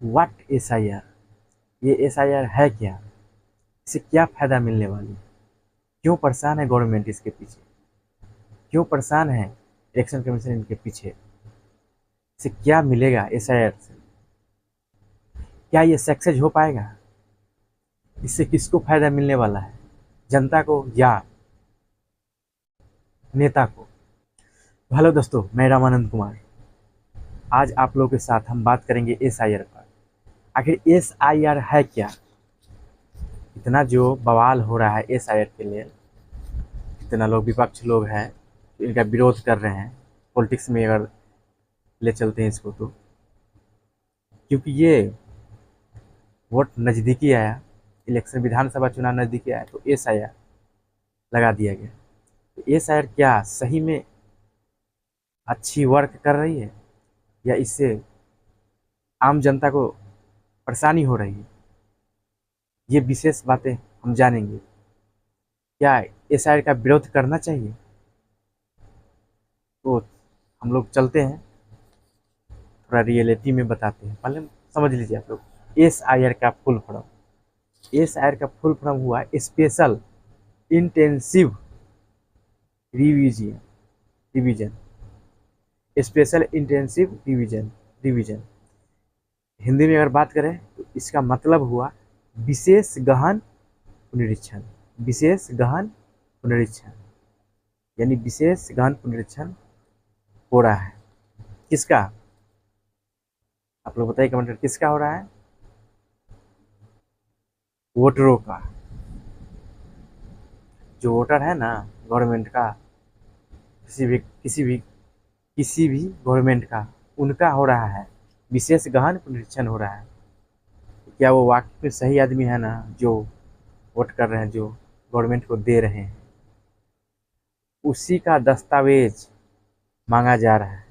What SIR, ये SIR है क्या, इससे क्या फ़ायदा मिलने वाली है, क्यों परेशान है गवर्नमेंट इसके पीछे, क्यों परेशान है इलेक्शन कमीशन इनके पीछे, इससे क्या मिलेगा एसआईआर से, क्या ये सक्सेस हो पाएगा, इससे किसको फ़ायदा मिलने वाला है, जनता को या नेता को। हेलो दोस्तों, मैं रामानंद कुमार। आज आप लोगों के साथ हम बात करेंगे एसआईआर पर। आखिर एसआईआर है क्या, इतना जो बवाल हो रहा है एसआईआर के लिए, इतना लोग विपक्ष लोग हैं जो इनका विरोध कर रहे हैं, पॉलिटिक्स में अगर ले चलते हैं इसको तो, क्योंकि ये वोट नज़दीकी आया, इलेक्शन विधानसभा चुनाव नज़दीकी आया तो एसआईआर लगा दिया गया। तो एसआईआर क्या सही में अच्छी वर्क कर रही है या इससे आम जनता को परेशानी हो रही है, ये विशेष बातें हम जानेंगे। क्या एसआईआर का विरोध करना चाहिए, तो हम लोग चलते हैं, थोड़ा रियलिटी में बताते हैं। पहले समझ लीजिए आप लोग एसआईआर का फुल फॉर्म। एसआईआर का फुल फॉर्म हुआ special intensive revision revision special intensive revision. Hindi में अगर बात करें तो इसका मतलब हुआ विशेष गहन पुनरीक्षण। विशेष गहन पुनरीक्षण यानी विशेष गहन पुनरीक्षण हो रहा है। किसका, आप लोग बताइए कमेंट करके, किसका हो रहा है? वोटरों का। जो वोटर है ना गवर्नमेंट का, किसी भी गवर्नमेंट का, उनका हो रहा है, विशेष गहन पुनरीक्षण हो रहा है। क्या वो वाकई में सही आदमी है ना जो वोट कर रहे हैं, जो गवर्नमेंट को दे रहे हैं, उसी का दस्तावेज मांगा जा रहा है।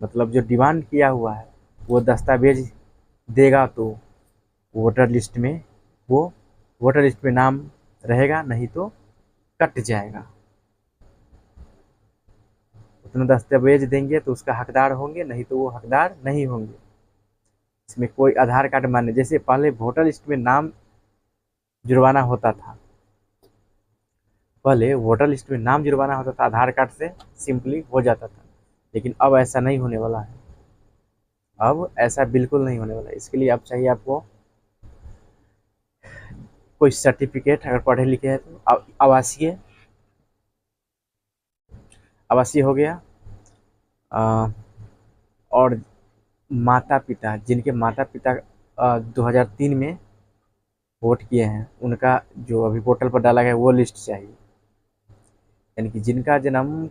मतलब जो डिमांड किया हुआ है वो दस्तावेज देगा तो वोटर लिस्ट में वो वोटर लिस्ट में नाम रहेगा, नहीं तो कट जाएगा। उतना दस्तावेज देंगे तो उसका हकदार होंगे, नहीं तो वो हकदार नहीं होंगे। इसमें कोई आधार कार्ड मान्य, जैसे पहले वोटर लिस्ट में नाम जुड़वाना होता था, पहले वोटर लिस्ट में नाम जुड़वाना होता था, आधार कार्ड से सिंपली हो जाता था। लेकिन अब ऐसा नहीं होने वाला है, अब ऐसा बिल्कुल नहीं होने वाला है। इसके लिए अब चाहिए आपको कोई सर्टिफिकेट, अगर पढ़े लिखे हैं तो आवासीय आवासीय हो गया। और माता पिता, जिनके माता पिता 2003 में वोट किए हैं, उनका जो अभी पोर्टल पर डाला गया है वो लिस्ट चाहिए। यानी कि जिनका जन्म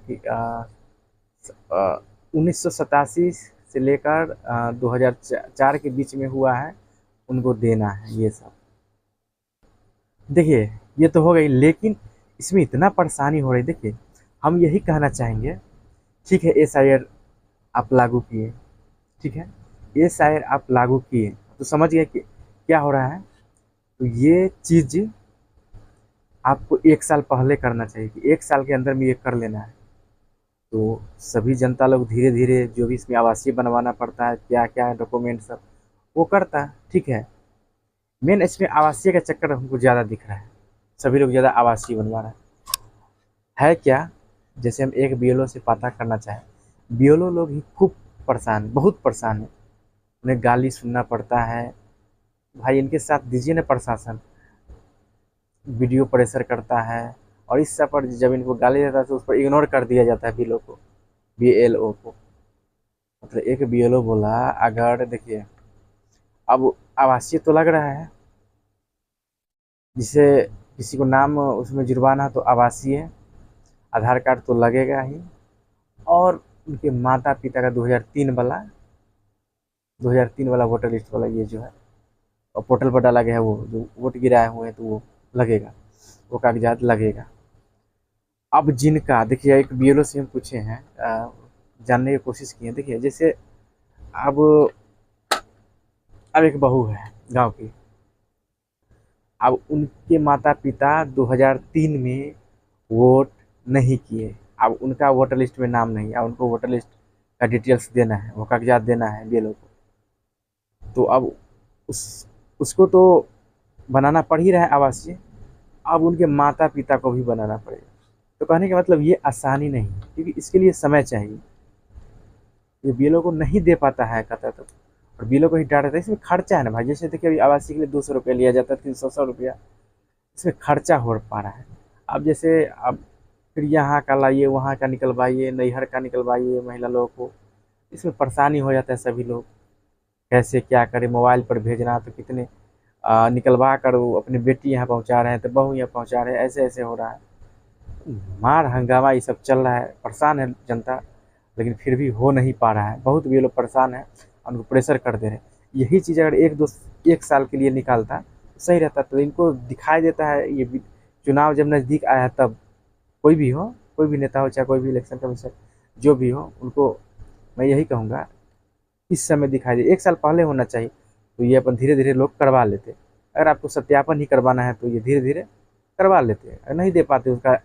1987 से लेकर 2004 के बीच में हुआ है, उनको देना है ये सब। देखिए ये तो हो गई, लेकिन इसमें इतना परेशानी हो रही। देखिए हम यही कहना चाहेंगे, ठीक है एसआईआर आप लागू किए, ठीक है एसआईआर आप लागू किए तो समझ गए कि क्या हो रहा है। तो ये चीज़ आपको 1 साल पहले करना चाहिए कि 1 साल के अंदर में ये कर लेना है। तो सभी जनता लोग धीरे धीरे जो भी इसमें आवासीय बनवाना पड़ता है, क्या क्या डॉक्यूमेंट सब वो करता है, ठीक है। मेन इसमें आवासीय का चक्कर हमको ज़्यादा दिख रहा है, सभी लोग ज़्यादा आवासीय बनवा रहे हैं क्या। जैसे हम एक बीएलओ से पता करना चाहें, बीएलओ लोग ही खूब परेशान, बहुत परेशान है, उन्हें गाली सुनना पड़ता है। भाई इनके साथ दीजिए ना प्रशासन, वीडियो प्रेशर करता है, और इस सब पर जब इनको गाली देता है तो उस पर इग्नोर कर दिया जाता है बीएलओ को। मतलब एक बीएलओ बोला, अगर देखिए अब आवासीय तो लग रहा है, जिसे किसी को नाम उसमें जुड़वाना तो आवासीय, आधार कार्ड तो लगेगा ही, और उनके माता पिता का 2003 वाला वोटर लिस्ट वाला ये जो है और पोर्टल पर डाला गया है, वो जो वोट गिराए हुए हैं तो वो लगेगा, वो कागजात लगेगा। अब जिनका, देखिए एक बीएलओ से हम पूछे हैं, जानने की कोशिश की है। देखिए जैसे अब अब एक बहू है गांव की, अब उनके माता पिता 2003 में वोट नहीं किए, अब उनका वोटर लिस्ट में नाम नहीं, अब उनको वोटर लिस्ट का डिटेल्स देना है, वो कागजात देना है बीएलओ को। तो अब उस उसको तो बनाना पड़ ही रहा है आवासीय, अब उनके माता पिता को भी बनाना पड़ेगा। तो कहने का मतलब ये आसानी नहीं है, क्योंकि इसके लिए समय चाहिए। ये बीएलओ को नहीं दे पाता है कहता तो, और बीएलओ को ही डांटा था। इसमें खर्चा है ना भाई, जैसे देखिए अभी आवासीय के लिए 200 रुपया लिया जाता है, 300 रुपया, इसमें खर्चा हो पा रहा है। अब जैसे अब फिर यहाँ का लाइए, वहाँ का निकलवाइए, नैहर का निकलवाइए महिला लोगों को, इसमें परेशानी हो जाता है। सभी लोग कैसे क्या करें, मोबाइल पर भेजना तो कितने निकलवा कर वो अपनी बेटी यहाँ पहुँचा रहे हैं, तो बहू यहाँ पहुँचा रहे हैं, ऐसे ऐसे हो रहा है। मार हंगामा ये सब चल रहा है, परेशान है जनता, लेकिन फिर भी हो नहीं पा रहा है। बहुत भी लोग परेशान हैं, उनको प्रेशर कर दे रहे हैं। यही चीज़ अगर एक साल के लिए निकालता तो सही रहता। तो इनको दिखाई देता है ये चुनाव जब नज़दीक आया है तब, कोई भी हो, कोई भी नेता हो, चाहे कोई भी इलेक्शन कमीशन जो भी हो, उनको मैं यही कहूँगा इस समय दिखाई दे। एक साल पहले होना चाहिए तो ये अपन धीरे धीरे लोग करवा लेते। अगर आपको सत्यापन ही करवाना है तो ये धीरे धीरे करवा लेते, अगर नहीं दे पाते उसका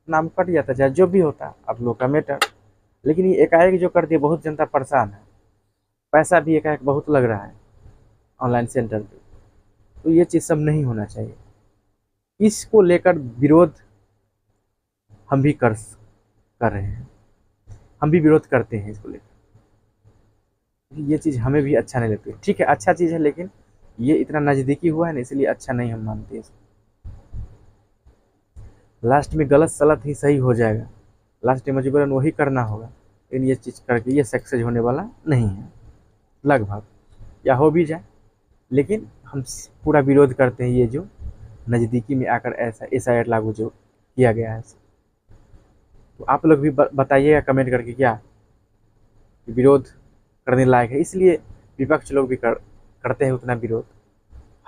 नाम कट जाता, चाहे जो भी होता, आप लोग का मैटर। लेकिन ये एकाएक जो कर दिया, बहुत जनता परेशान है, पैसा भी एकाएक बहुत लग रहा है ऑनलाइन सेंटर पे। तो ये चीज़ सब नहीं होना चाहिए। इसको लेकर विरोध हम भी कर रहे हैं, हम भी विरोध करते हैं इसको लेकर। ये चीज़ हमें भी अच्छा नहीं लगती। ठीक है, अच्छा चीज़ है, लेकिन ये इतना नज़दीकी हुआ है ना, इसलिए अच्छा नहीं हम मानते इसको। लास्ट में गलत सलत ही सही हो जाएगा, लास्ट में मजबूरन वही करना होगा। लेकिन ये चीज़ करके ये सक्सेस होने वाला नहीं है लगभग, या हो भी जाए। लेकिन हम पूरा विरोध करते हैं ये जो नज़दीकी में आकर ऐसा SIR लागू जो किया गया है। तो आप लोग भी बताइएगा कमेंट करके, क्या विरोध करने लायक है। इसलिए विपक्ष लोग भी करते हैं उतना विरोध,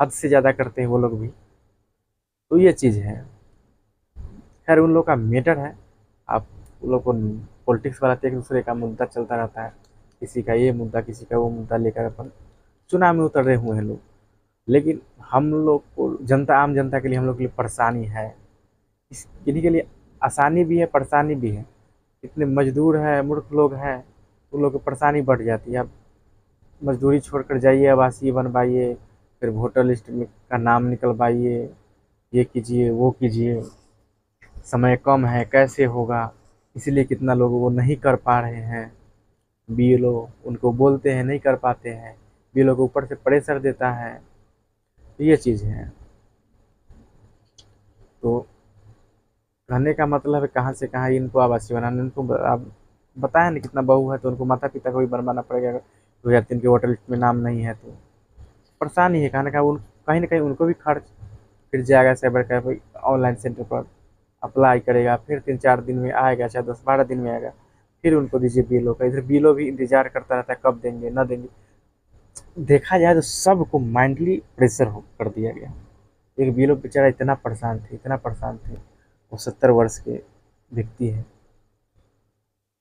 हद से ज़्यादा करते हैं वो लोग भी। तो ये चीज़ है, खैर उन लोग का मैटर है। आप उन लोग को पॉलिटिक्स वाला तो एक दूसरे का मुद्दा चलता रहता है, किसी का ये मुद्दा, किसी का वो मुद्दा लेकर अपन चुनाव में उतर रहे हुए हैं लोग। लेकिन हम लोग को जनता, आम जनता के लिए हम लोग के लिए परेशानी है। इन्हीं के लिए आसानी भी है, परेशानी भी है। इतने मजदूर हैं, मूर्ख लोग हैं, उन लोग की परेशानी बढ़ जाती है। अब मजदूरी छोड़कर जाइए, आवासीय बनवाइए, फिर वोटर लिस्ट में का नाम निकलवाइए, ये कीजिए वो कीजिए, समय कम है, कैसे होगा। इसलिए कितना लोग वो नहीं कर पा रहे हैं। BLO उनको बोलते हैं, नहीं कर पाते हैं, BLO को ऊपर से प्रेशर देता है। तो ये चीज़ है। तो कहने का मतलब है कहाँ से कहाँ इनको आवासीय बनाना। उनको आप बताया ना, कितना बहू है तो उनको माता पिता को भी बनवाना पड़ेगा। अगर 2003 के वोटर लिस्ट में नाम नहीं है तो परेशानी है। कहने का कहीं ना कहीं उनको भी खर्च फिर जाएगा। साइबर कैफे ऑनलाइन सेंटर पर अप्लाई करेगा, फिर 3-4 दिन में आएगा, चाहे 10-12 दिन में आएगा, फिर उनको दीजिए BLO का। इधर BLO भी इंतजार करता रहता है कब देंगे ना देंगे। देखा जाए तो सबको माइंडली प्रेशर कर दिया गया। एक BLO बेचारा इतना परेशान थे, इतना परेशान थे, वो 70 वर्ष के व्यक्ति है,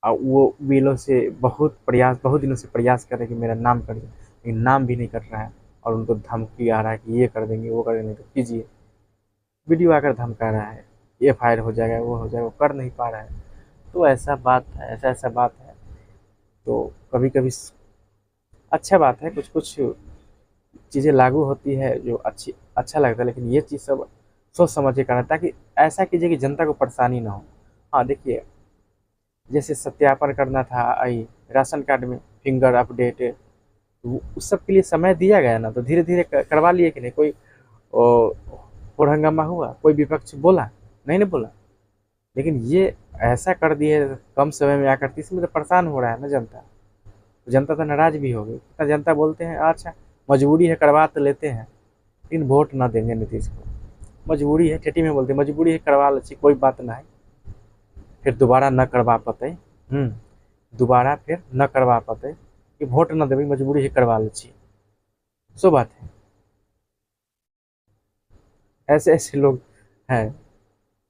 और वो BLO से बहुत दिनों से प्रयास कर रहे कि मेरा नाम कर दे, लेकिन नाम भी नहीं कर रहा है। और उनको धमकी आ रहा है कि ये कर देंगे, वो कर देंगे, तो कीजिए। वीडियो आकर धमका रहा है, FIR हो जाएगा, वो हो जाएगा, वो कर नहीं पा रहा है। तो ऐसा बात है, ऐसा बात है। तो कभी कभी अच्छा बात है, कुछ कुछ चीज़ें लागू होती है जो अच्छा लगता है। लेकिन ये चीज़ सब सोच समझ के करना, ताकि ऐसा कीजिए कि जनता को परेशानी ना हो। हाँ देखिए, जैसे सत्यापन करना था राशन कार्ड में फिंगर अपडेट, उस सब के लिए समय दिया गया ना, तो धीरे धीरे करवा लिए कि नहीं। कोई और हंगामा हुआ, कोई विपक्ष बोला नहीं, ना बोला। लेकिन ये ऐसा कर दिए कम समय में आकर, इसमें तो परेशान हो रहा है ना जनता। तो जनता तो नाराज भी होगी। कितना जनता बोलते हैं अच्छा मजबूरी है करवा तो लेते हैं, लेकिन वोट ना देंगे नीतीश को। मजबूरी है, ठेठी में बोलते हैं मजबूरी है करवा ली, कोई बात ना है, फिर दोबारा न करवा पाते, दोबारा फिर न करवा पाते कि वोट न देवे, मजबूरी है करवा ली। सो बात है, ऐसे ऐसे लोग हैं।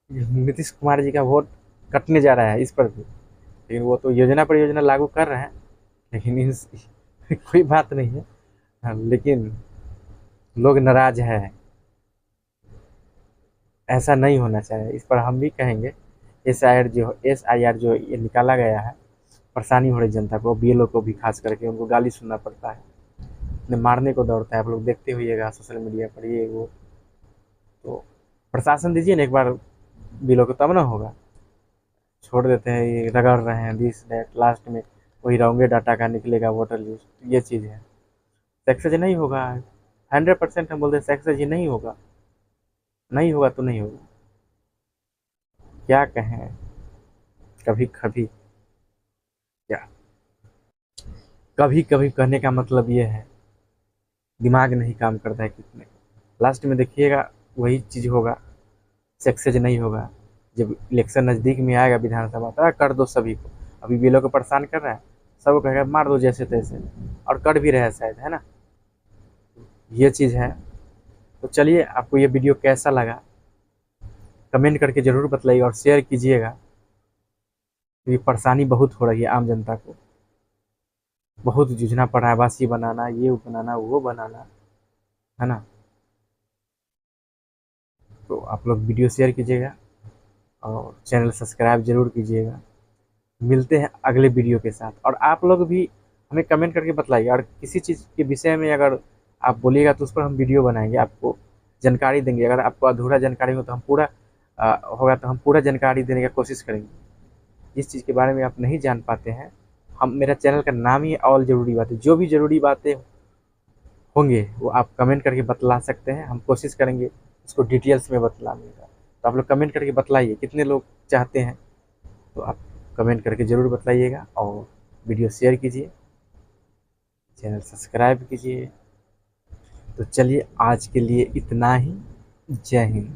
नीतीश कुमार जी का वोट कटने जा रहा है इस पर भी, लेकिन वो तो योजना पर योजना लागू कर रहे हैं। लेकिन कोई बात नहीं है। हाँ, लेकिन लोग नाराज है, ऐसा नहीं होना चाहिए। इस पर हम भी कहेंगे SIR जो ये निकाला गया है, परेशानी हो रही जनता को, BLO को भी खास करके उनको गाली सुनना पड़ता है। अपने मारने को दौड़ता है, आप लोग देखते होइएगा सोशल मीडिया पर ये वो। तो प्रशासन दीजिए ना एक बार बिलों को, तब ना होगा। छोड़ देते हैं, ये रगड़ रहे हैं दिस दैट, लास्ट में वही रहोंगे डाटा का निकलेगा वोटर लिस्ट। ये चीज़ है, सक्सेस नहीं होगा। 100% हम बोलते हैं सक्सेस ये नहीं होगा, नहीं होगा तो नहीं होगा। क्या कहें, कभी कभी क्या, कभी कभी कहने का मतलब ये है, दिमाग नहीं काम करता है कितने, लास्ट में देखिएगा वही चीज़ होगा, सक्सेस नहीं होगा। जब इलेक्शन नज़दीक में आएगा विधानसभा, तो कर दो सभी को। अभी भी लोग को परेशान कर रहा है, सबको कहेगा मार दो जैसे तैसे, और कर भी रहे हैं शायद, है ना। ये चीज़ है। तो चलिए, आपको ये वीडियो कैसा लगा कमेंट करके ज़रूर बताइएगा और शेयर कीजिएगा। ये परेशानी बहुत हो रही है आम जनता को, बहुत जूझना पड़ रहा है, बासी बनाना, ये बनाना, वो बनाना, है ना। तो आप लोग वीडियो शेयर कीजिएगा और चैनल सब्सक्राइब जरूर कीजिएगा। मिलते हैं अगले वीडियो के साथ। और आप लोग भी हमें कमेंट करके बताइए, और किसी चीज़ के विषय में अगर आप बोलिएगा तो उस पर हम वीडियो बनाएंगे, आपको जानकारी देंगे। अगर आपको अधूरा जानकारी हो तो हम पूरा होगा तो हम पूरा जानकारी देने की कोशिश करेंगे। जिस चीज़ के बारे में आप नहीं जान पाते हैं, हम, मेरा चैनल का नाम ही है ऑल ज़रूरी बातें, जो भी ज़रूरी बातें होंगे वो आप कमेंट करके बतला सकते हैं। हम कोशिश करेंगे उसको डिटेल्स में बतलाने का। तो आप लोग कमेंट करके बतलाइए कितने लोग चाहते हैं, तो आप कमेंट करके ज़रूर बताइएगा। और वीडियो शेयर कीजिए, चैनल सब्सक्राइब कीजिए। तो चलिए, आज के लिए इतना ही। जय हिंद।